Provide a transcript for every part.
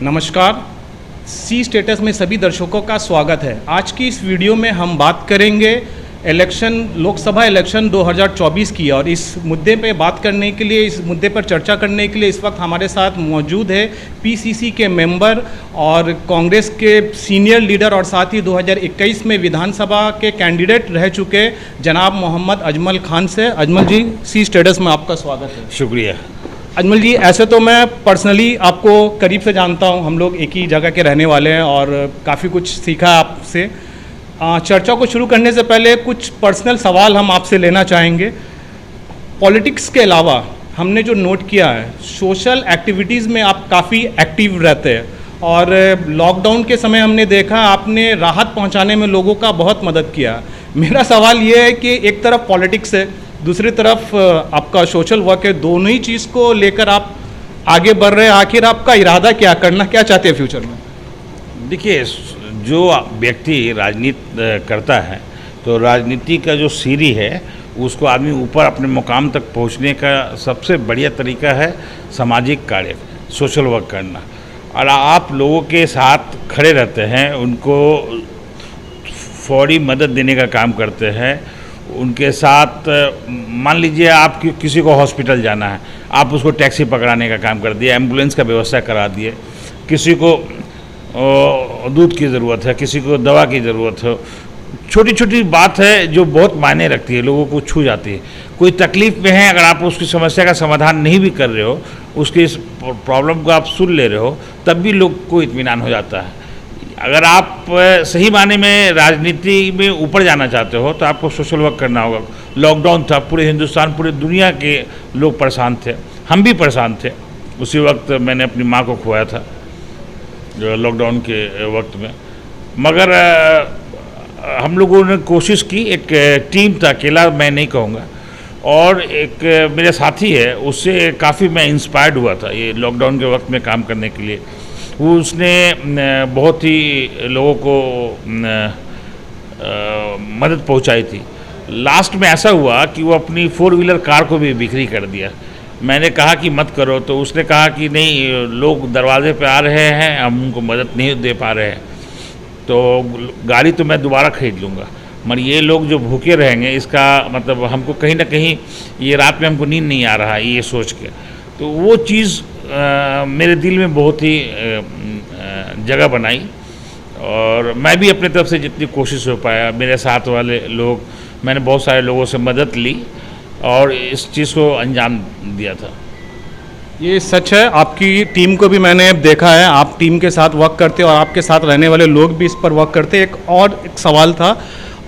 नमस्कार, सी स्टेटस में सभी दर्शकों का स्वागत है। आज की इस वीडियो में हम बात करेंगे लोकसभा इलेक्शन 2024 की, और इस मुद्दे पे बात करने के लिए, इस मुद्दे पर चर्चा करने के लिए इस वक्त हमारे साथ मौजूद है पीसीसी के मेंबर और कांग्रेस के सीनियर लीडर और साथ ही 2021 में विधानसभा के कैंडिडेट रह चुके जनाब मोहम्मद अजमल खान से। अजमल जी, सी स्टेटस में आपका स्वागत है। शुक्रिया। अजमल जी, ऐसे तो मैं पर्सनली आपको करीब से जानता हूं, हम लोग एक ही जगह के रहने वाले हैं और काफ़ी कुछ सीखा आपसे। चर्चा को शुरू करने से पहले कुछ पर्सनल सवाल हम आपसे लेना चाहेंगे। पॉलिटिक्स के अलावा हमने जो नोट किया है, सोशल एक्टिविटीज़ में आप काफ़ी एक्टिव रहते हैं और लॉकडाउन के समय हमने देखा आपने राहत पहुंचाने में लोगों का बहुत मदद किया। मेरा सवाल ये है कि एक तरफ पॉलिटिक्स है, दूसरी तरफ आपका सोशल वर्क है, दोनों ही चीज़ को लेकर आप आगे बढ़ रहे हैं। आखिर आपका इरादा क्या, करना क्या चाहते हैं फ्यूचर में? देखिए, जो व्यक्ति राजनीति करता है तो राजनीति का जो सीढ़ी है उसको आदमी ऊपर अपने मुकाम तक पहुंचने का सबसे बढ़िया तरीका है सामाजिक कार्य, सोशल वर्क करना। और आप लोगों के साथ खड़े रहते हैं, उनको फौरी मदद देने का काम करते हैं, उनके साथ मान लीजिए आप किसी को हॉस्पिटल जाना है, आप उसको टैक्सी पकड़ाने का काम कर दिए, एम्बुलेंस का व्यवस्था करा दिए, किसी को दूध की ज़रूरत है, किसी को दवा की ज़रूरत है। छोटी छोटी बात है जो बहुत मायने रखती है, लोगों को छू जाती है। कोई तकलीफ़ में है, अगर आप उसकी समस्या का समाधान नहीं भी कर रहे हो, उसकी इस प्रॉब्लम को आप सुन ले रहे हो, तब भी लोग को इत्मीनान हो जाता है। अगर आप सही माने में राजनीति में ऊपर जाना चाहते हो तो आपको सोशल वर्क करना होगा। लॉकडाउन था, पूरे हिंदुस्तान, पूरे दुनिया के लोग परेशान थे, हम भी परेशान थे। उसी वक्त मैंने अपनी माँ को खोया था लॉकडाउन के वक्त में, मगर हम लोगों ने कोशिश की, एक टीम था, अकेला मैं नहीं कहूँगा, और एक मेरे साथी है, उससे काफ़ी मैं इंस्पायर्ड हुआ था ये लॉकडाउन के वक्त में काम करने के लिए। वो उसने बहुत ही लोगों को मदद पहुंचाई थी। लास्ट में ऐसा हुआ कि वो अपनी 4 व्हीलर कार को भी बिक्री कर दिया। मैंने कहा कि मत करो, तो उसने कहा कि नहीं, लोग दरवाजे पे आ रहे हैं, हम उनको मदद नहीं दे पा रहे हैं, तो गाड़ी तो मैं दोबारा खरीद लूँगा, मगर ये लोग जो भूखे रहेंगे, इसका मतलब हमको कहीं ना कहीं ये रात में हमको नींद नहीं आ रहा है, ये सोच के। तो वो चीज़ मेरे दिल में बहुत ही जगह बनाई, और मैं भी अपने तरफ से जितनी कोशिश हो पाया, मेरे साथ वाले लोग, मैंने बहुत सारे लोगों से मदद ली और इस चीज़ को अंजाम दिया था। ये सच है, आपकी टीम को भी मैंने देखा है, आप टीम के साथ वर्क करते और आपके साथ रहने वाले लोग भी इस पर वर्क करते। एक सवाल था,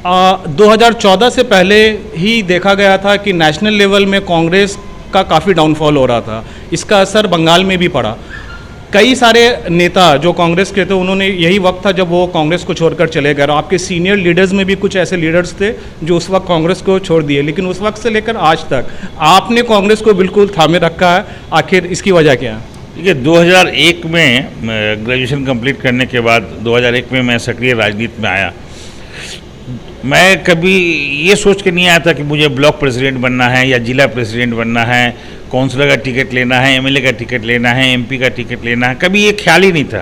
2014 से पहले ही देखा गया था कि नेशनल लेवल में कांग्रेस का काफ़ी डाउनफॉल हो रहा था, इसका असर बंगाल में भी पड़ा। कई सारे नेता जो कांग्रेस के थे, उन्होंने, यही वक्त था जब वो कांग्रेस को छोड़कर चले गए, और आपके सीनियर लीडर्स में भी कुछ ऐसे लीडर्स थे जो उस वक्त कांग्रेस को छोड़ दिए, लेकिन उस वक्त से लेकर आज तक आपने कांग्रेस को बिल्कुल थामे रखा है। आखिर इसकी वजह क्या है? देखिए, 2001 में ग्रेजुएशन कंप्लीट करने के बाद 2001 में मैं सक्रिय राजनीति में आया। मैं कभी ये सोच के नहीं आया था कि मुझे ब्लॉक प्रेसिडेंट बनना है या जिला प्रेसिडेंट बनना है, काउंसलर का टिकट लेना है, एमएलए का टिकट लेना है, एमपी का टिकट लेना है, कभी ये ख्याल ही नहीं था।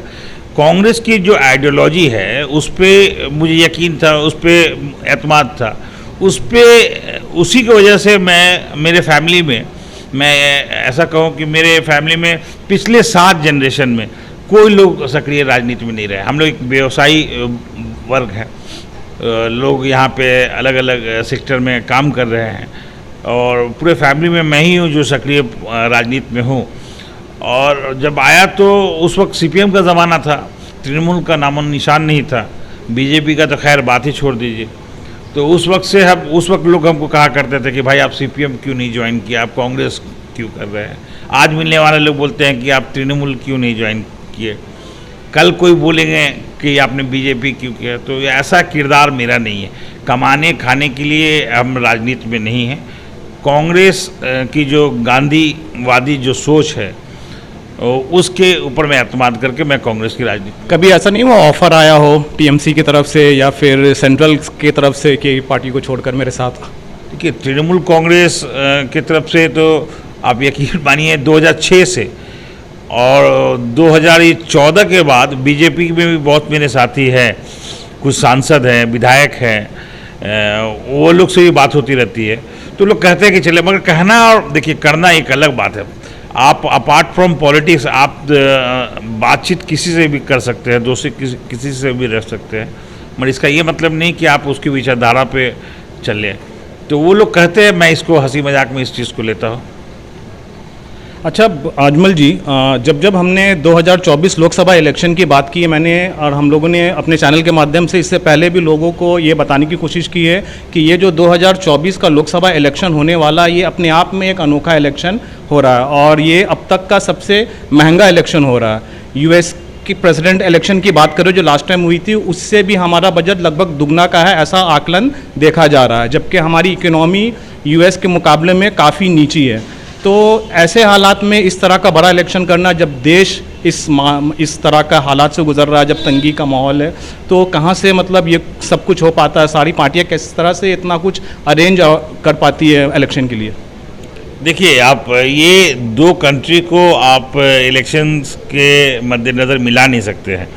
कांग्रेस की जो आइडियोलॉजी है उस पर मुझे यकीन था, उस पर एतमाद था, उसी की वजह से मेरे फैमिली में, मैं ऐसा कहूँ कि मेरे फैमिली में पिछले 7 जनरेशन में कोई लोग सक्रिय राजनीति में नहीं रहे। हम लोग एक व्यवसायी वर्ग हैं, लोग यहाँ पे अलग अलग सेक्टर में काम कर रहे हैं, और पूरे फैमिली में मैं ही हूँ जो सक्रिय राजनीति में हूँ। और जब आया तो उस वक्त सीपीएम का ज़माना था, तृणमूल का नामो निशान नहीं था, बीजेपी का तो खैर बात ही छोड़ दीजिए। तो उस वक्त लोग हमको कहा करते थे कि भाई आप सीपीएम क्यों नहीं ज्वाइन किया, आप कांग्रेस क्यों कर रहे हैं। आज मिलने वाले लोग बोलते हैं कि आप तृणमूल क्यों नहीं ज्वाइन किए, कल कोई बोलेंगे कि आपने बीजेपी क्यों किया। तो ऐसा किरदार मेरा नहीं है, कमाने खाने के लिए हम राजनीति में नहीं हैं। कांग्रेस की जो गांधीवादी जो सोच है उसके ऊपर मैं एतमाद करके मैं कांग्रेस की राजनीति। कभी ऐसा नहीं हुआ ऑफर आया हो टीएमसी की तरफ से या फिर सेंट्रल की तरफ से कि पार्टी को छोड़कर मेरे साथ? देखिए, तृणमूल कांग्रेस की तरफ से तो आप यकीन मानिए 2006 से और 2014 के बाद बीजेपी में भी बहुत मेरे साथी हैं, कुछ सांसद हैं, विधायक हैं, वो लोग से भी बात होती रहती है। तो लोग कहते हैं कि चले, मगर कहना और देखिए करना एक अलग बात है। आप अपार्ट फ्रॉम पॉलिटिक्स आप बातचीत किसी से भी कर सकते हैं, दोस्ती किसी से भी रह सकते हैं, मगर इसका ये मतलब नहीं कि आप उसकी विचारधारा पे चलें। तो वो लोग कहते हैं, मैं इसको हंसी मजाक में इस चीज़ को लेता हूँ। अच्छा अजमल जी, जब हमने 2024 लोकसभा इलेक्शन की बात की है, मैंने और हम लोगों ने अपने चैनल के माध्यम से इससे पहले भी लोगों को ये बताने की कोशिश की है कि ये जो 2024 का लोकसभा इलेक्शन होने वाला, ये अपने आप में एक अनोखा इलेक्शन हो रहा है और ये अब तक का सबसे महंगा इलेक्शन हो रहा है। यूएस की प्रेसिडेंट इलेक्शन की बात करो जो लास्ट टाइम हुई थी, उससे भी हमारा बजट लगभग दुगना का है, ऐसा आकलन देखा जा रहा है, जबकि हमारी इकोनॉमी यूएस के मुकाबले में काफ़ी नीची है। तो ऐसे हालात में इस तरह का बड़ा इलेक्शन करना, जब देश इस तरह का हालात से गुजर रहा है, जब तंगी का माहौल है, तो कहाँ से मतलब ये सब कुछ हो पाता है? सारी पार्टियां किस तरह से इतना कुछ अरेंज कर पाती है इलेक्शन के लिए? देखिए, आप ये दो कंट्री को आप इलेक्शंस के मद्देनज़र मिला नहीं सकते हैं।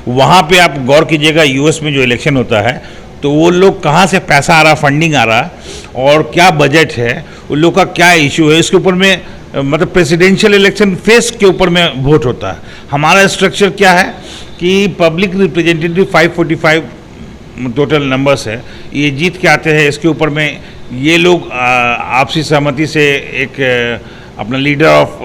वहाँ पे आप गौर कीजिएगा, यूएस में जो इलेक्शन होता है तो वो लोग कहाँ से पैसा आ रहा, फंडिंग आ रहा और क्या बजट है, उन लोग का क्या इशू है, इसके ऊपर में मतलब प्रेसिडेंशियल इलेक्शन फेस के ऊपर में वोट होता है। हमारा स्ट्रक्चर क्या है कि पब्लिक रिप्रेजेंटेटिव 545 टोटल नंबर्स है, ये जीत के आते हैं। इसके ऊपर में ये लोग आपसी सहमति से एक अपना लीडर ऑफ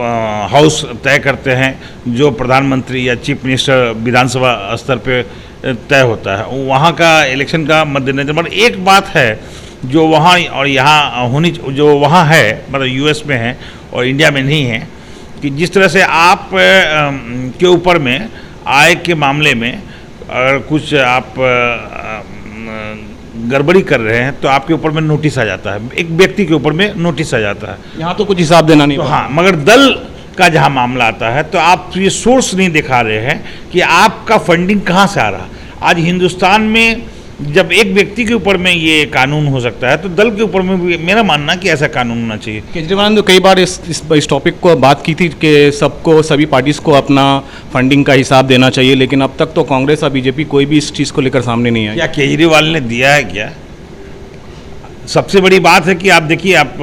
हाउस तय करते हैं, जो प्रधानमंत्री या चीफ मिनिस्टर विधानसभा स्तर पे तय होता है। वहाँ का इलेक्शन का मद्देनजर, मतलब एक बात है जो वहाँ और यहाँ होनी, जो वहाँ है मतलब यूएस में है और इंडिया में नहीं है, कि जिस तरह से आप के ऊपर में आय के मामले में अगर कुछ आप गड़बड़ी कर रहे हैं तो आपके ऊपर में नोटिस आ जाता है, एक व्यक्ति के ऊपर में नोटिस आ जाता है। यहाँ तो कुछ हिसाब देना नहीं तो हाँ, मगर दल का जहाँ मामला आता है तो आप ये सोर्स नहीं दिखा रहे हैं कि आपका फंडिंग कहाँ से आ रहा। आज हिंदुस्तान में जब एक व्यक्ति के ऊपर में ये कानून हो सकता है तो दल के ऊपर में भी मेरा मानना कि ऐसा कानून होना चाहिए। केजरीवाल ने तो कई बार इस टॉपिक को बात की थी कि सबको, सभी पार्टीज को अपना फंडिंग का हिसाब देना चाहिए, लेकिन अब तक तो कांग्रेस और बीजेपी कोई भी इस चीज़ को लेकर सामने नहीं आया। क्या केजरीवाल ने दिया है क्या? सबसे बड़ी बात है कि आप देखिए, आप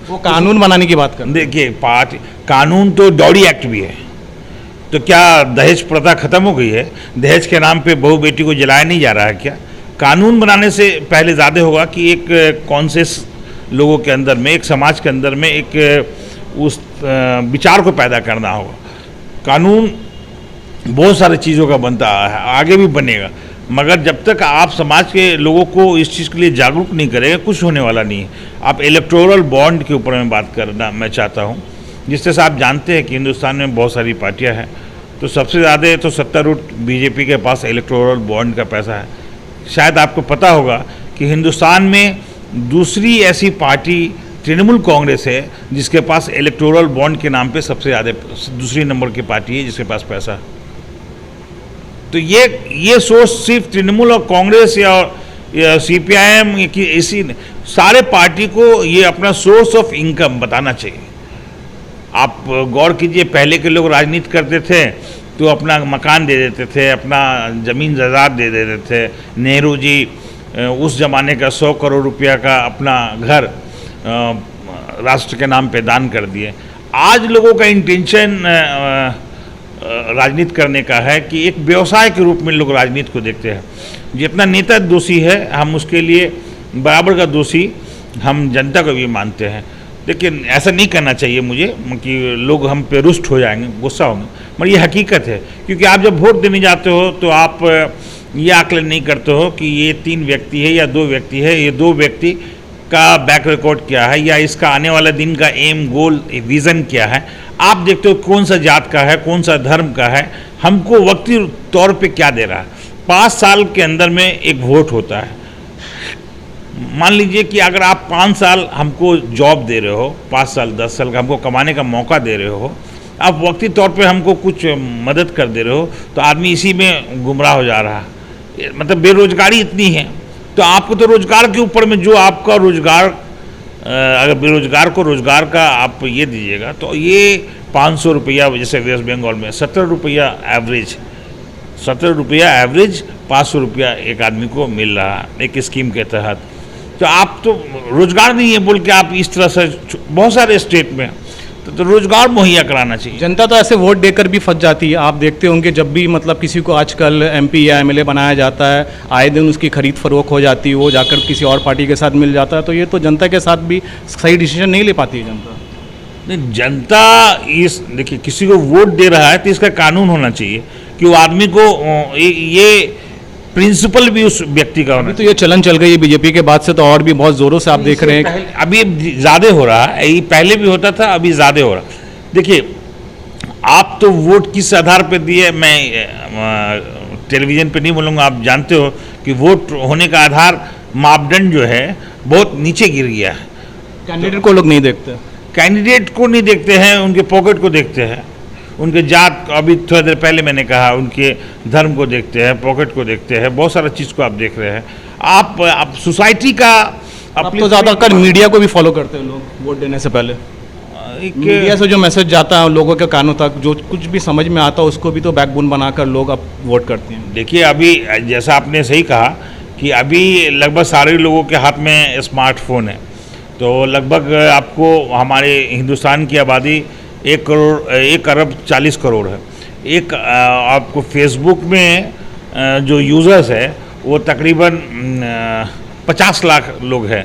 वो कानून बनाने की बात कर, देखिए पार्टी कानून तो डॉडी एक्ट भी है, तो क्या दहेज प्रथा खत्म हो गई है? दहेज के नाम पे बहू बेटी को जलाया नहीं जा रहा है क्या? कानून बनाने से पहले ज़्यादा होगा कि एक कॉन्शियस लोगों के अंदर में, एक समाज के अंदर में एक उस विचार को पैदा करना होगा। कानून बहुत सारी चीज़ों का बनता है, आगे भी बनेगा, मगर जब तक आप समाज के लोगों को इस चीज़ के लिए जागरूक नहीं करेंगे, कुछ होने वाला नहीं है। आप इलेक्टोरल बॉन्ड के ऊपर में बात करना मैं चाहता हूँ। जिस तरह से आप जानते हैं कि हिंदुस्तान में बहुत सारी पार्टियाँ हैं, तो सबसे ज़्यादा तो सत्तारूढ़ बीजेपी के पास इलेक्टोरल बॉन्ड का पैसा है। शायद आपको पता होगा कि हिंदुस्तान में दूसरी ऐसी पार्टी तृणमूल कांग्रेस है जिसके पास इलेक्टोरल बॉन्ड के नाम पे सबसे ज़्यादा दूसरी नंबर की पार्टी है जिसके पास पैसा है। तो ये सोच सिर्फ तृणमूल और कांग्रेस या सीपीआईएम की इसी सारे पार्टी को ये अपना सोर्स ऑफ इनकम बताना चाहिए। आप गौर कीजिए, पहले के लोग राजनीति करते थे तो अपना मकान दे देते थे, अपना ज़मीन जायदाद दे देते थे। नेहरू जी उस ज़माने का 100 करोड़ रुपया का अपना घर राष्ट्र के नाम पे दान कर दिए। आज लोगों का इंटेंशन राजनीति करने का है कि एक व्यवसाय के रूप में लोग राजनीति को देखते हैं। जितना नेता दोषी है, हम उसके लिए बराबर का दोषी हम जनता को भी मानते हैं। लेकिन ऐसा नहीं करना चाहिए मुझे कि लोग हम पे रुष्ट हो जाएंगे, गुस्सा होंगे, मगर ये हकीकत है। क्योंकि आप जब वोट देने जाते हो तो आप ये आकलन नहीं करते हो कि ये 3 व्यक्ति है या 2 व्यक्ति है, ये 2 व्यक्ति का बैक रिकॉर्ड क्या है या इसका आने वाला दिन का एम, गोल, विज़न क्या है। आप देखते हो कौन सा जात का है, कौन सा धर्म का है, हमको वक्ती तौर पे क्या दे रहा है। 5 साल के अंदर में एक वोट होता है। मान लीजिए कि अगर आप 5 साल हमको जॉब दे रहे हो, 5 साल 10 साल का हमको कमाने का मौका दे रहे हो, आप वक्ती तौर पे हमको कुछ मदद कर दे रहे हो, तो आदमी इसी में गुमराह हो जा रहा है। मतलब बेरोजगारी इतनी है, तो आपको तो रोजगार के ऊपर में जो आपका रोजगार अगर बेरोजगार को रोजगार का आप ये दीजिएगा तो ये 500 रुपया, जैसे वेस्ट बंगाल में 17 रुपया एवरेज, 17 रुपया एवरेज 500 रुपया एक आदमी को मिल रहा है एक स्कीम के तहत। तो आप तो रोजगार नहीं है बोल के आप इस तरह से बहुत सारे स्टेट में तो रोजगार मुहैया कराना चाहिए। जनता तो ऐसे वोट देकर भी फंस जाती है। आप देखते होंगे जब भी मतलब किसी को आजकल एमपी या एमएलए बनाया जाता है, आए दिन उसकी खरीद फरोख्त हो जाती है, वो जाकर किसी और पार्टी के साथ मिल जाता है। तो ये तो जनता के साथ भी सही डिसीजन नहीं ले पाती है जनता। नहीं, जनता इस देखिए किसी को वोट दे रहा है तो इसका कानून होना चाहिए कि वो आदमी को ये प्रिंसिपल भी उस व्यक्ति का होना। तो ये चलन चल गई है बीजेपी के बाद से, तो और भी बहुत जोरों से आप देख रहे हैं। अभी ज़्यादा हो रहा है, ये पहले भी होता था, अभी ज़्यादा हो रहा है। देखिए आप तो वोट किस आधार पे दिए, मैं टेलीविज़न पे नहीं बोलूँगा, आप जानते हो कि वोट होने का आधार मापदंड जो है बहुत नीचे गिर गया है। कैंडिडेट को लोग नहीं देखते, कैंडिडेट को नहीं देखते हैं, उनके पॉकेट को देखते हैं, उनके जात, अभी थोड़ी देर पहले मैंने कहा, उनके धर्म को देखते हैं, पॉकेट को देखते हैं, बहुत सारा चीज़ को आप देख रहे हैं। आप सोसाइटी का अब तो ज़्यादातर मीडिया को भी फॉलो करते हैं लोग वोट देने से पहले। मीडिया से जो मैसेज जाता है लोगों के कानों तक, जो कुछ भी समझ में आता है उसको भी तो बैकबोन बनाकर लोग अब वोट करते हैं। देखिए अभी जैसा आपने सही कहा कि अभी लगभग सारे लोगों के हाथ में स्मार्टफोन है, तो लगभग आपको हमारे हिंदुस्तान की आबादी 1 अरब 40 करोड़ है। आपको फेसबुक में जो यूज़र्स है वो तकरीबन 50 लाख लोग हैं,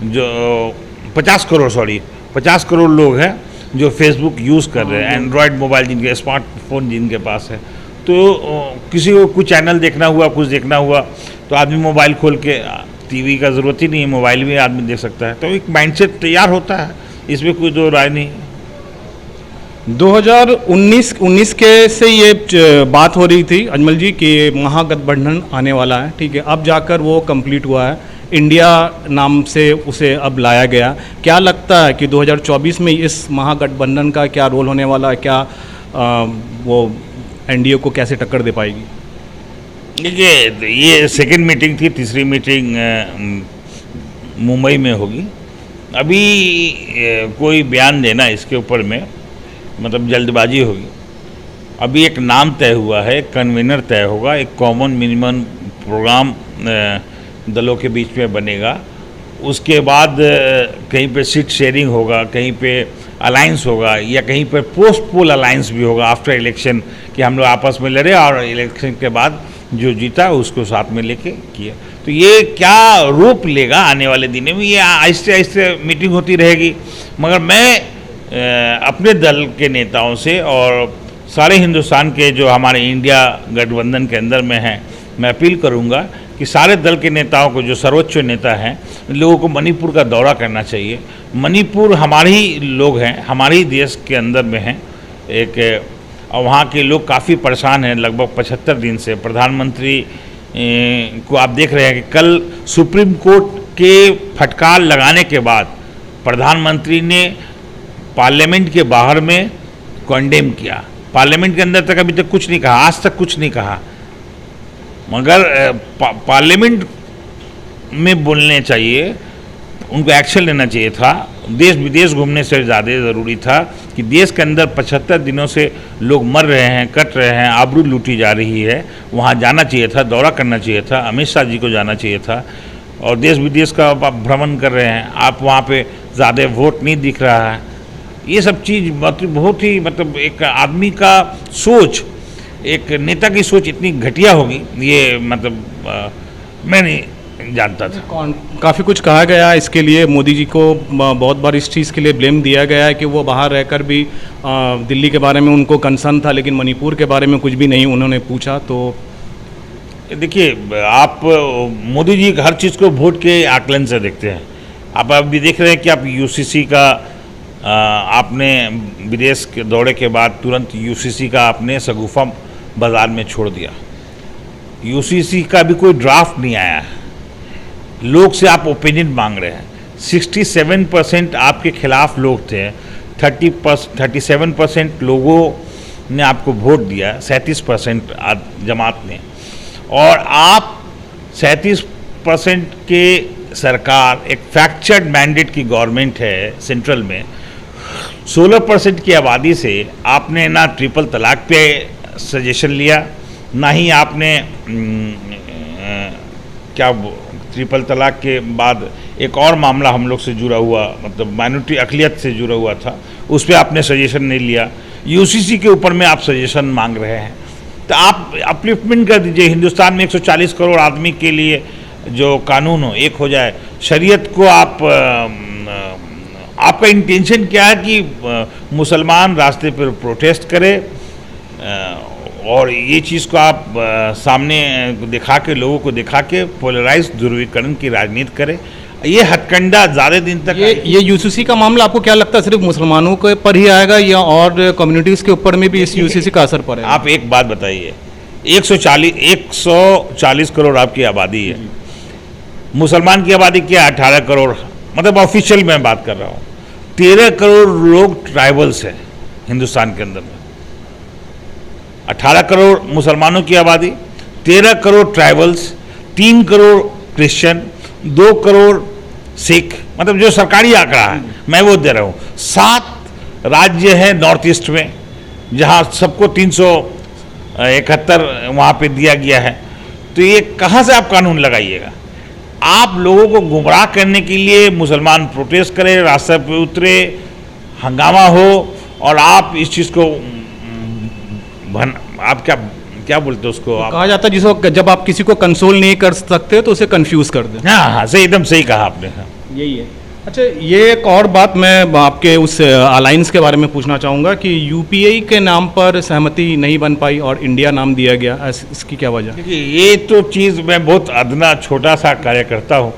जो 50 करोड़ लोग हैं जो फेसबुक यूज़ कर रहे हैं, एंड्रॉयड मोबाइल जिनके, स्मार्टफोन जिनके पास है। तो किसी को कुछ चैनल देखना हुआ, कुछ देखना हुआ तो आदमी मोबाइल खोल के, टीवी का ज़रूरत ही नहीं है, मोबाइल में आदमी देख सकता है। तो एक माइंडसेट तैयार होता है, इसमें कोई दो राय नहीं है। 2019 के से ये बात हो रही थी अजमल जी कि महागठबंधन आने वाला है, ठीक है, अब जाकर वो कंप्लीट हुआ है, इंडिया नाम से उसे अब लाया गया। क्या लगता है कि 2024 में इस महागठबंधन का क्या रोल होने वाला है? क्या वो एनडीए को कैसे टक्कर दे पाएगी? देखिए ये सेकंड मीटिंग थी, तीसरी मीटिंग मुंबई में होगी। अभी कोई बयान देना इसके ऊपर में मतलब जल्दबाजी होगी। अभी एक नाम तय हुआ है, एक कन्वीनर तय होगा, एक कॉमन मिनिमम प्रोग्राम दलों के बीच में बनेगा। उसके बाद कहीं पे सीट शेयरिंग होगा, कहीं पे अलायंस होगा, या कहीं पर पोस्ट पोल अलायंस भी होगा आफ्टर इलेक्शन, कि हम लोग आपस में लड़े और इलेक्शन के बाद जो जीता उसको साथ में लेके किया। तो ये क्या रूप लेगा आने वाले दिनों में, ये आहिस्ते आहिस्ते मीटिंग होती रहेगी। मगर मैं अपने दल के नेताओं से और सारे हिंदुस्तान के जो हमारे इंडिया गठबंधन के अंदर में हैं, मैं अपील करूंगा कि सारे दल के नेताओं को, जो सर्वोच्च नेता हैं, लोगों को मणिपुर का दौरा करना चाहिए। मणिपुर हमारे ही लोग हैं, हमारे ही देश के अंदर में हैं एक, और वहाँ के लोग काफ़ी परेशान हैं लगभग 75 दिन से। प्रधानमंत्री को आप देख रहे हैं कि कल सुप्रीम कोर्ट के फटकार लगाने के बाद प्रधानमंत्री ने पार्लियामेंट के बाहर में कंडेम किया, पार्लियामेंट के अंदर तक अभी तक कुछ नहीं कहा, आज तक कुछ नहीं कहा। मगर पार्लियामेंट में बोलने चाहिए, उनको एक्शन लेना चाहिए था। देश विदेश घूमने से ज़्यादा ज़रूरी था कि देश के अंदर 75 दिनों से लोग मर रहे हैं, कट रहे हैं, आबरू लूटी जा रही है, वहाँ जाना चाहिए था, दौरा करना चाहिए था, अमित शाह जी को जाना चाहिए था। और देश विदेश का आप भ्रमण कर रहे हैं, आप वहाँ पे ज़्यादा वोट नहीं दिख रहा है। ये सब चीज़ बहुत ही मतलब एक आदमी का सोच, एक नेता की सोच इतनी घटिया होगी, ये मतलब मैं नहीं जानता था। काफ़ी कुछ कहा गया इसके लिए, मोदी जी को बहुत बार इस चीज़ के लिए ब्लेम दिया गया है कि वो बाहर रहकर भी दिल्ली के बारे में उनको कंसर्न था, लेकिन मणिपुर के बारे में कुछ भी नहीं उन्होंने पूछा। तो देखिए आप मोदी जी हर चीज़ को वोट के आकलन से देखते हैं। आप अभी देख रहे हैं कि आप यूसीसी का आपने विदेश के दौरे के बाद तुरंत यूसीसी का आपने शगुफा बाज़ार में छोड़ दिया। यूसीसी का भी कोई ड्राफ्ट नहीं आया है, लोग से आप ओपिनियन मांग रहे हैं। 67% आपके खिलाफ लोग थे, 37% लोगों ने आपको वोट दिया, 37% जमात ने, और आप 37% के सरकार एक फ्रैक्चर्ड मैंडेट की गवर्नमेंट है सेंट्रल में, 16% की आबादी से आपने ना ट्रिपल तलाक पे सजेशन लिया, ना ही आपने ट्रिपल तलाक के बाद एक और मामला हम लोग से जुड़ा हुआ, मतलब माइनॉरिटी अक़लियत से जुड़ा हुआ था, उस पर आपने सजेशन नहीं लिया। यूसीसी के ऊपर में आप सजेशन मांग रहे हैं, तो आप अपलिफ्टमेंट कर दीजिए। हिंदुस्तान में 140 करोड़ आदमी के लिए जो कानून हो एक हो जाए। शरीयत को आपका इंटेंशन क्या है कि मुसलमान रास्ते पर प्रोटेस्ट करे और ये चीज़ को आप सामने दिखा के, लोगों को दिखा के पोलराइज ध्रुवीकरण की राजनीति करें। ये हथकंडा ज़्यादा दिन तक ये यूसीसी का मामला आपको क्या लगता है सिर्फ मुसलमानों के पर ही आएगा या और कम्युनिटीज़ के ऊपर में भी इस यूसीसी का असर पड़ेगा? आप एक बात बताइए, 140 करोड़ आपकी आबादी है, मुसलमान की आबादी क्या है? 18 करोड़, मतलब ऑफिशियल मैं बात कर रहा हूँ। 13 करोड़ लोग ट्राइबल्स हैं हिंदुस्तान के अंदर में। 18 करोड़ मुसलमानों की आबादी, 13 करोड़ ट्राइबल्स, 3 करोड़ क्रिश्चियन, 2 करोड़ सिख, मतलब जो सरकारी आंकड़ा है मैं वो दे रहा हूँ। 7 राज्य है नॉर्थ ईस्ट में जहाँ सबको 371 वहाँ पे दिया गया है। तो ये कहाँ से आप कानून लगाइएगा? आप लोगों को गुमराह करने के लिए मुसलमान प्रोटेस्ट करें, रास्ते पे उतरे, हंगामा हो, और आप इस चीज़ को आप क्या बोलते हो उसको? आप कहा जाता है जिसको जब आप किसी को कंसोल नहीं कर सकते तो उसे कंफ्यूज कर दें। हाँ, सही, एकदम सही कहा आपने। हाँ, यही है। अच्छा, ये एक और बात मैं आपके उस अलायंस के बारे में पूछना चाहूँगा कि यूपीए के नाम पर सहमति नहीं बन पाई और इंडिया नाम दिया गया, इसकी क्या वजह? देखिए, ये तो चीज़ मैं बहुत अदना छोटा सा कार्यकर्ता हूँ।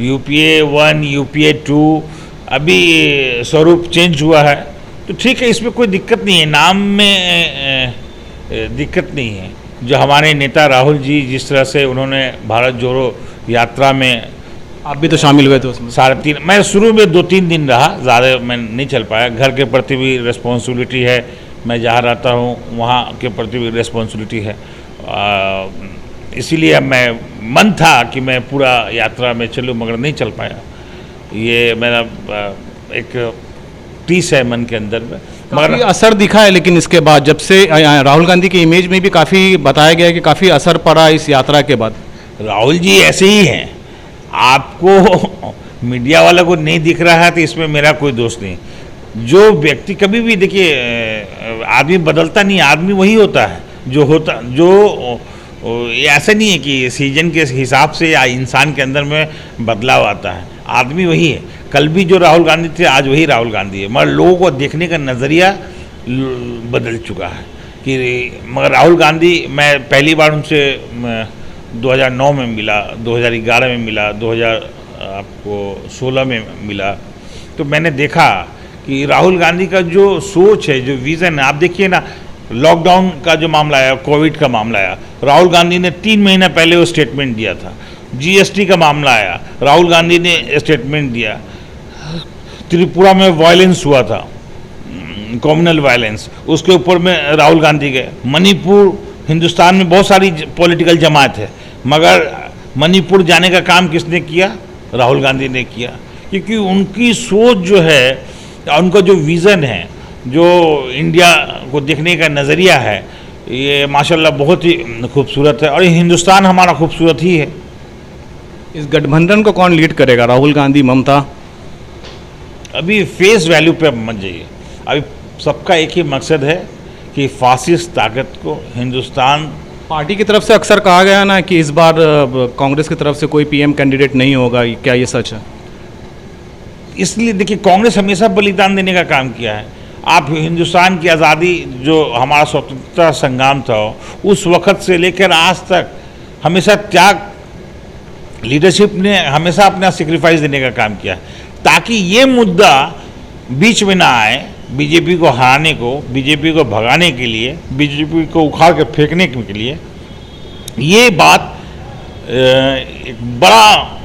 यूपीए 1, यूपीए 2 अभी स्वरूप चेंज हुआ है, तो ठीक है, इसमें कोई दिक्कत नहीं है, नाम में दिक्कत नहीं है। जो हमारे नेता राहुल जी जिस तरह से उन्होंने भारत जोड़ो यात्रा में, आप भी तो शामिल हुए थे उसमें। 3.5, मैं शुरू में 2-3 दिन रहा, ज़्यादा मैं नहीं चल पाया। घर के प्रति भी रिस्पॉन्सिबिलिटी है, मैं जहाँ रहता हूँ वहाँ के प्रति भी रिस्पॉन्सिबिलिटी है, इसीलिए मैं मन था कि मैं पूरा यात्रा में चलूँ, मगर नहीं चल पाया। ये मेरा एक टीस है मन के अंदर में, मगर असर दिखा है। लेकिन इसके बाद जब से राहुल गांधी की इमेज में भी काफ़ी बताया गया है कि काफ़ी असर पड़ा इस यात्रा के बाद। राहुल जी ऐसे ही हैं, आपको मीडिया वाला को नहीं दिख रहा है तो इसमें मेरा कोई दोष नहीं। जो व्यक्ति कभी भी, देखिए, आदमी बदलता नहीं, आदमी वही होता है जो होता, जो ऐसा नहीं है कि सीजन के हिसाब से या इंसान के अंदर में बदलाव आता है, आदमी वही है। कल भी जो राहुल गांधी थे आज वही राहुल गांधी है, मगर लोगों को देखने का नज़रिया बदल चुका है। कि मगर राहुल गांधी, मैं पहली बार उनसे 2009 में मिला, 2011 में मिला, 2016 में मिला, तो मैंने देखा कि राहुल गांधी का जो सोच है, जो विज़न है, आप देखिए ना, लॉकडाउन का जो मामला आया, कोविड का मामला आया, राहुल गांधी ने 3 महीना पहले वो स्टेटमेंट दिया था। जीएसटी का मामला आया, राहुल गांधी ने स्टेटमेंट दिया। त्रिपुरा में वायलेंस हुआ था, कम्युनल वायलेंस, उसके ऊपर में राहुल गांधी गए। मणिपुर, हिंदुस्तान में बहुत सारी पॉलिटिकल जमात है, मगर मणिपुर जाने का काम किसने किया? राहुल गांधी ने किया, क्योंकि उनकी सोच जो है, उनका जो विज़न है, जो इंडिया को देखने का नज़रिया है, ये माशाल्लाह बहुत ही खूबसूरत है। और हिंदुस्तान हमारा खूबसूरत ही है। इस गठबंधन को कौन लीड करेगा, राहुल गांधी, ममता? अभी फेस वैल्यू पे मत जाइए। अभी सबका एक ही मकसद है कि फासिस्ट ताकत को हिंदुस्तान, पार्टी की तरफ से अक्सर कहा गया ना कि इस बार कांग्रेस की तरफ से कोई पीएम कैंडिडेट नहीं होगा, क्या ये सच है? इसलिए देखिए, कांग्रेस हमेशा बलिदान देने का काम किया है। आप हिंदुस्तान की आज़ादी, जो हमारा स्वतंत्रता संग्राम था, उस वक़्त से लेकर आज तक हमेशा त्याग, लीडरशिप ने हमेशा अपना सेक्रीफाइस देने का काम किया, ताकि ये मुद्दा बीच में ना आए। बीजेपी को हराने को, बीजेपी को भगाने के लिए, बीजेपी को उखाड़ के फेंकने के लिए, ये बात एक बड़ा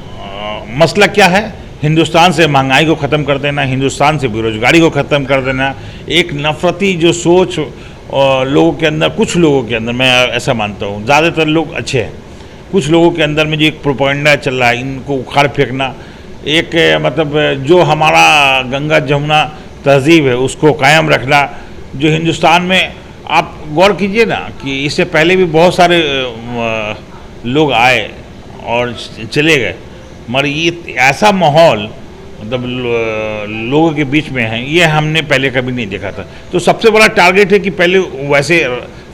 मसला क्या है? हिंदुस्तान से महंगाई को ख़त्म कर देना, हिंदुस्तान से बेरोजगारी को ख़त्म कर देना, एक नफरती जो सोच लोगों के अंदर, कुछ लोगों के अंदर, मैं ऐसा मानता हूँ, ज़्यादातर लोग अच्छे हैं, कुछ लोगों के अंदर में जो एक प्रोपेगेंडा चल रहा है, इनको उखाड़ फेंकना, एक मतलब जो हमारा गंगा जमुना तहजीब है उसको कायम रखना। जो हिंदुस्तान में आप गौर कीजिए ना कि इससे पहले भी बहुत सारे लोग आए और चले गए, मगर ये ऐसा माहौल मतलब लोगों के बीच में है, ये हमने पहले कभी नहीं देखा था। तो सबसे बड़ा टारगेट है कि पहले वैसे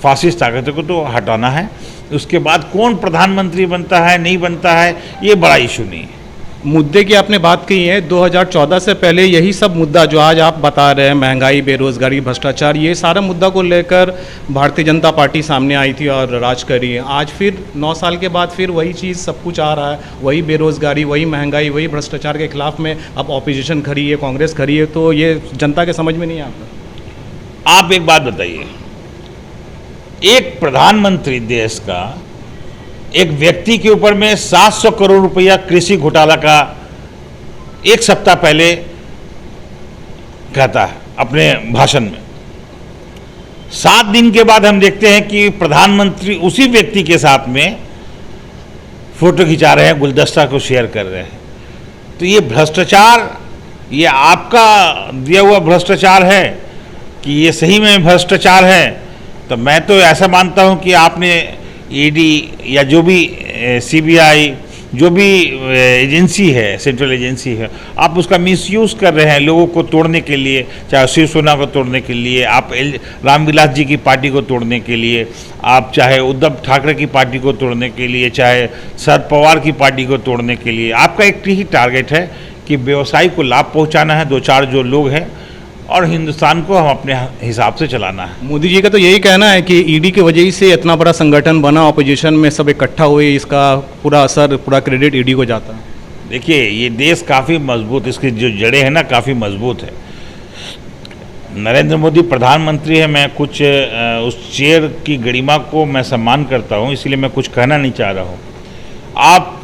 फासिस्ट ताकतों को तो हटाना है, उसके बाद कौन प्रधानमंत्री बनता है नहीं बनता है ये बड़ा इशू नहीं है। मुद्दे की आपने बात की है, 2014 से पहले यही सब मुद्दा जो आज आप बता रहे हैं, महंगाई, बेरोजगारी, भ्रष्टाचार, ये सारा मुद्दा को लेकर भारतीय जनता पार्टी सामने आई थी और राज करी है। आज फिर 9 साल के बाद फिर वही चीज़ सब कुछ आ रहा है, वही बेरोजगारी, वही महंगाई, वही भ्रष्टाचार के खिलाफ में अब ऑपोजिशन खड़ी है, कांग्रेस खड़ी है, तो ये जनता के समझ में नहीं आता। आप एक बात बताइए, एक प्रधानमंत्री देश का एक व्यक्ति के ऊपर में 700 करोड़ रुपया कृषि घोटाला का एक सप्ताह पहले कहता है अपने भाषण में। 7 दिन के बाद हम देखते हैं कि प्रधानमंत्री उसी व्यक्ति के साथ में फोटो खिंचा रहे हैं, गुलदस्ता को शेयर कर रहे हैं। तो ये भ्रष्टाचार, ये आपका दिया हुआ भ्रष्टाचार है कि ये सही में भ्रष्टाचार है? तो मैं तो ऐसा मानता हूं कि आपने ईडी या जो भी सीबीआई, जो भी एजेंसी है, सेंट्रल एजेंसी है, आप उसका मिसयूज़ कर रहे हैं लोगों को तोड़ने के लिए, चाहे शिवसेना को तोड़ने के लिए, आप रामविलास जी की पार्टी को तोड़ने के लिए, आप चाहे उद्धव ठाकरे की पार्टी को तोड़ने के लिए, चाहे शरद पवार की पार्टी को तोड़ने के लिए। आपका एक ही टारगेट है कि व्यवसायी को लाभ पहुँचाना है, 2-4 जो लोग हैं, और हिंदुस्तान को हम अपने हिसाब से चलाना है। मोदी जी का तो यही कहना है कि ईडी की वजह से इतना बड़ा संगठन बना, ऑपोजिशन में सब इकट्ठा हुए, इसका पूरा असर, पूरा क्रेडिट ईडी को जाता है। देखिए, ये देश काफ़ी मजबूत, इसकी जो जड़ें हैं ना काफ़ी मजबूत है। नरेंद्र मोदी प्रधानमंत्री है, मैं कुछ उस चेयर की गरिमा को मैं सम्मान करता हूँ, इसलिए मैं कुछ कहना नहीं चाह रहा हूँ। आप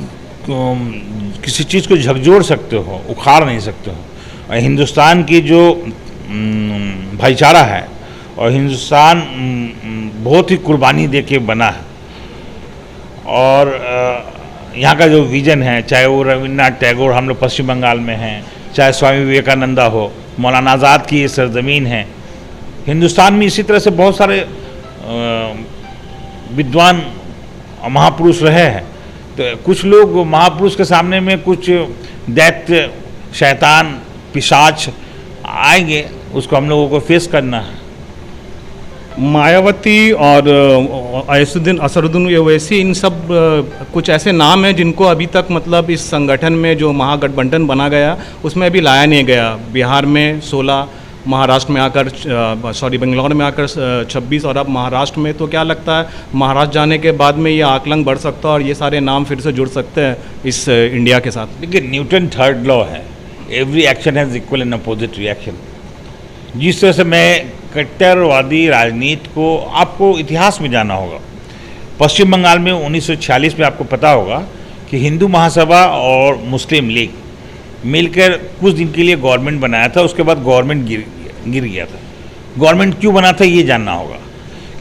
किसी चीज़ को झकझोर सकते हो, उखाड़ नहीं सकते हो। हिंदुस्तान की जो भाईचारा है और हिंदुस्तान बहुत ही कुर्बानी दे के बना है, और यहाँ का जो विजन है, चाहे वो रविन्द्रनाथ टैगोर हम लोग पश्चिम बंगाल में हैं, चाहे स्वामी विवेकानंदा हो, मौलाना आज़ाद की ये सरजमीन है। हिंदुस्तान में इसी तरह से बहुत सारे विद्वान महापुरुष रहे हैं। तो कुछ लोग महापुरुष के सामने में कुछ दैत्य, शैतान, पिशाच आएंगे, उसको हम लोगों को फेस करना है। मायावती और असरुद्दीन ओवैसी, इन सब कुछ ऐसे नाम हैं जिनको अभी तक मतलब इस संगठन में जो महागठबंधन बना गया उसमें अभी लाया नहीं गया। बिहार में 16, महाराष्ट्र में आकर बेंगलोर में आकर 26, और अब महाराष्ट्र में। तो क्या लगता है महाराष्ट्र जाने के बाद में ये आकलन बढ़ सकता है और ये सारे नाम फिर से जुड़ सकते हैं इस इंडिया के साथ? देखिए, न्यूटन थर्ड लॉ है, every action has equal and opposite reaction. जिस तरह से मैं कट्टरवादी राजनीति को, आपको इतिहास में जाना होगा, पश्चिम बंगाल में 1946 में आपको पता होगा कि हिंदू महासभा और मुस्लिम लीग मिलकर कुछ दिन के लिए गवर्नमेंट बनाया था, उसके बाद गवर्नमेंट गिर गया था। गवर्नमेंट क्यों बना था ये जानना होगा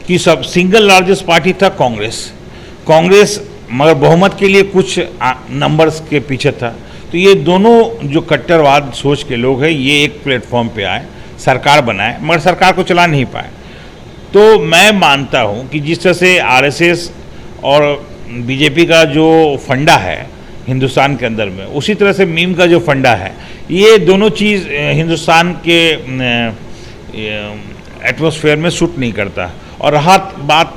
कि सब सिंगल लार्जेस्ट पार्टी था कांग्रेस, मगर बहुमत के लिए कुछ नंबर्स के पीछे था। तो ये दोनों जो कट्टरवाद सोच के लोग हैं, ये एक प्लेटफॉर्म पे आए, सरकार बनाए, मगर सरकार को चला नहीं पाए। तो मैं मानता हूँ कि जिस तरह से आरएसएस और बीजेपी का जो फंडा है हिंदुस्तान के अंदर में, उसी तरह से मीम का जो फंडा है, ये दोनों चीज़ हिंदुस्तान के एटमॉस्फेयर में सूट नहीं करता। और रहा बात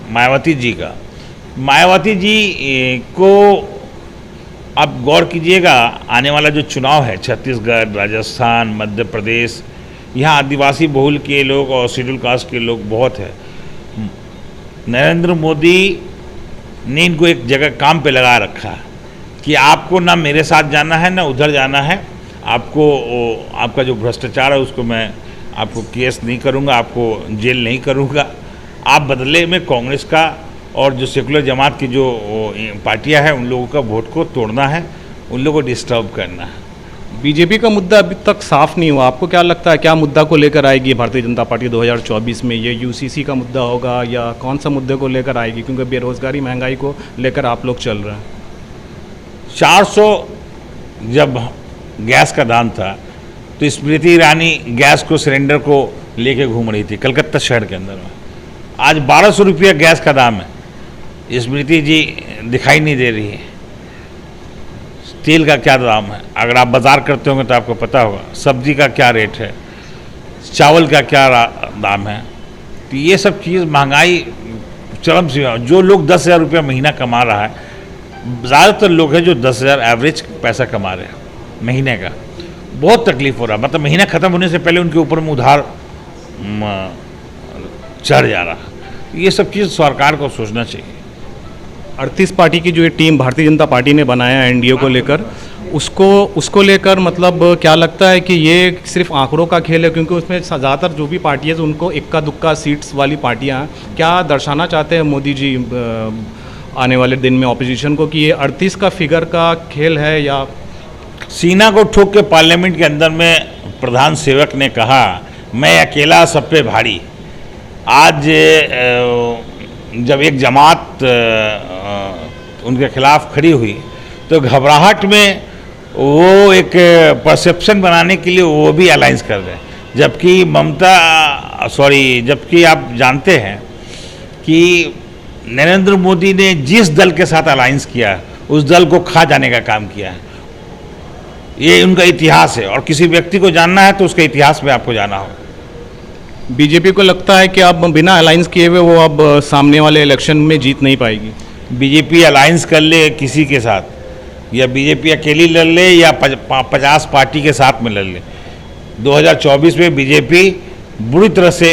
मायावती जी का, मायावती जी को आप गौर कीजिएगा, आने वाला जो चुनाव है छत्तीसगढ़, राजस्थान, मध्य प्रदेश, यहाँ आदिवासी बहुल के लोग और शेड्यूल कास्ट के लोग बहुत हैं। नरेंद्र मोदी ने इनको एक जगह काम पे लगा रखा है कि आपको ना मेरे साथ जाना है ना उधर जाना है, आपको आपका जो भ्रष्टाचार है उसको मैं आपको केस नहीं करूँगा, आपको जेल नहीं करूँगा। आप बदले में कांग्रेस का और जो सेकुलर जमात की जो पार्टियां हैं उन लोगों का वोट को तोड़ना है, उन लोगों को डिस्टर्ब करना है। बीजेपी का मुद्दा अभी तक साफ नहीं हुआ, आपको क्या लगता है क्या मुद्दा को लेकर आएगी भारतीय जनता पार्टी 2024 में? ये यूसीसी का मुद्दा होगा या कौन सा मुद्दे को लेकर आएगी? क्योंकि बेरोजगारी महंगाई को लेकर आप लोग चल रहे हैं। 400 जब गैस का दाम था तो स्मृति ईरानी गैस को सिलेंडर को लेके घूम रही थी कलकत्ता शहर के अंदर में। आज 1200 रुपया गैस का दाम है, स्मृति जी दिखाई नहीं दे रही है। तेल का क्या दाम है, अगर आप बाज़ार करते होंगे तो आपको पता होगा। सब्जी का क्या रेट है, चावल का क्या दाम है। तो ये सब चीज़ महंगाई चरम सीमा। जो लोग 10,000 रुपया महीना कमा रहा है, ज़्यादातर लोग हैं जो 10,000 एवरेज पैसा कमा रहे हैं महीने का, बहुत तकलीफ हो रहा है। मतलब महीना ख़त्म होने से पहले उनके ऊपर में उधार चढ़ जा रहा है। ये सब चीज़ सरकार को सोचना चाहिए। 38 पार्टी की जो ये टीम भारतीय जनता पार्टी ने बनाया है एनडीए को लेकर, उसको लेकर मतलब क्या लगता है कि ये सिर्फ आंकड़ों का खेल है? क्योंकि उसमें ज़्यादातर जो भी पार्टियाँ उनको इक्का दुक्का सीट्स वाली पार्टियाँ हैं। क्या दर्शाना चाहते हैं मोदी जी आने वाले दिन में ऑपोजिशन को कि ये 38 का फिगर का खेल है? या सीना को ठोक के पार्लियामेंट के अंदर में प्रधान सेवक ने कहा, मैं अकेला सब पे भारी। आज जब एक जमात उनके खिलाफ खड़ी हुई तो घबराहट में वो एक परसेप्शन बनाने के लिए वो भी अलायंस कर रहे हैं। जबकि आप जानते हैं कि नरेंद्र मोदी ने जिस दल के साथ अलायंस किया उस दल को खा जाने का काम किया है। ये उनका इतिहास है और किसी व्यक्ति को जानना है तो उसके इतिहास में आपको जाना होगा। बीजेपी को लगता है कि अब बिना अलायंस किए हुए वो अब सामने वाले इलेक्शन में जीत नहीं पाएगी? बीजेपी अलायंस कर ले किसी के साथ, या बीजेपी अकेली लड़ ले या 50 पार्टी के साथ में लड़ ले, 2024 में बीजेपी बुरी तरह से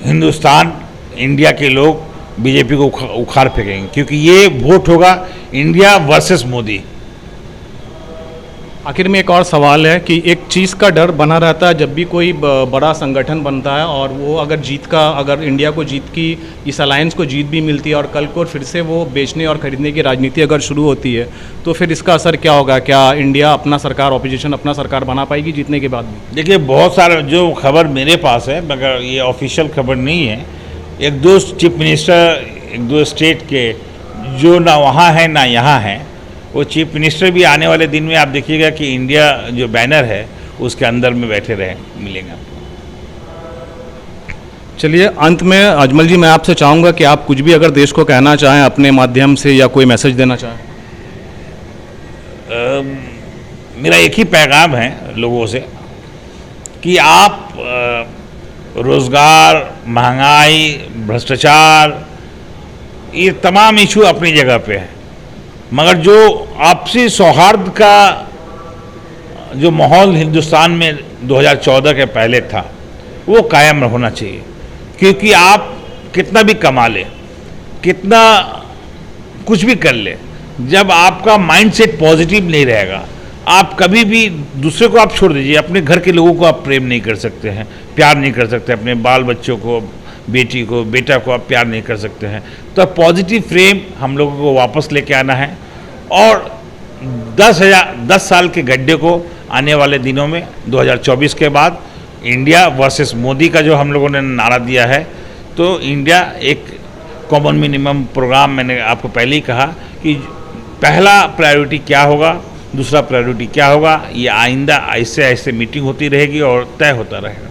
हिंदुस्तान, इंडिया के लोग बीजेपी को उखाड़ फेंकेंगे, क्योंकि ये वोट होगा इंडिया वर्सेस मोदी। आखिर में एक और सवाल है कि एक चीज़ का डर बना रहता है जब भी कोई बड़ा संगठन बनता है, और वो अगर इंडिया को जीत की, इस अलायंस को जीत भी मिलती है और कल को फिर से वो बेचने और खरीदने की राजनीति अगर शुरू होती है तो फिर इसका असर क्या होगा? क्या इंडिया अपना सरकार, ऑपोजिशन अपना सरकार बना पाएगी जीतने के बाद भी? देखिए, बहुत सारे जो खबर मेरे पास है, मगर ये ऑफिशियल खबर नहीं है, एक दो चीफ मिनिस्टर एक दो स्टेट के जो ना वहाँ हैं ना यहाँ हैं, वो चीफ मिनिस्टर भी आने वाले दिन में आप देखिएगा कि इंडिया जो बैनर है उसके अंदर में बैठे रहे मिलेंगे आपको। चलिए, अंत में अजमल जी मैं आपसे चाहूँगा कि आप कुछ भी अगर देश को कहना चाहें अपने माध्यम से या कोई मैसेज देना चाहें। मेरा एक ही पैगाम है लोगों से कि आप रोज़गार, महंगाई, भ्रष्टाचार, ये तमाम इशू अपनी जगह पे है, मगर जो आपसी सौहार्द का जो माहौल हिंदुस्तान में 2014 के पहले था वो कायम होना चाहिए। क्योंकि आप कितना भी कमा ले, कितना कुछ भी कर ले, जब आपका माइंडसेट पॉजिटिव नहीं रहेगा, आप कभी भी दूसरे को आप छोड़ दीजिए, अपने घर के लोगों को आप प्रेम नहीं कर सकते हैं, प्यार नहीं कर सकते, अपने बाल बच्चों को, बेटी को, बेटा को आप प्यार नहीं कर सकते हैं। तो पॉजिटिव फ्रेम हम लोगों को वापस लेके आना है और 10 साल के गड्ढे को आने वाले दिनों में 2024 के बाद इंडिया वर्सेस मोदी का जो हम लोगों ने नारा दिया है, तो इंडिया एक कॉमन मिनिमम प्रोग्राम, मैंने आपको पहले ही कहा कि पहला प्रायोरिटी क्या होगा, दूसरा प्रायोरिटी क्या होगा, ये आइंदा ऐसे ऐसे मीटिंग होती रहेगी और तय होता रहेगा।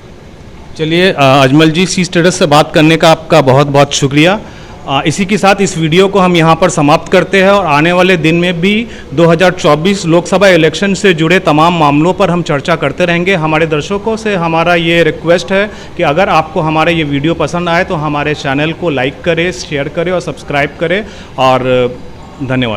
चलिए अजमल जी, सी स्टेटस से बात करने का आपका बहुत बहुत शुक्रिया। इसी के साथ इस वीडियो को हम यहाँ पर समाप्त करते हैं और आने वाले दिन में भी 2024 लोकसभा इलेक्शन से जुड़े तमाम मामलों पर हम चर्चा करते रहेंगे। हमारे दर्शकों से हमारा ये रिक्वेस्ट है कि अगर आपको हमारा ये वीडियो पसंद आए तो हमारे चैनल को लाइक करें, शेयर करें और सब्सक्राइब करें। और धन्यवाद।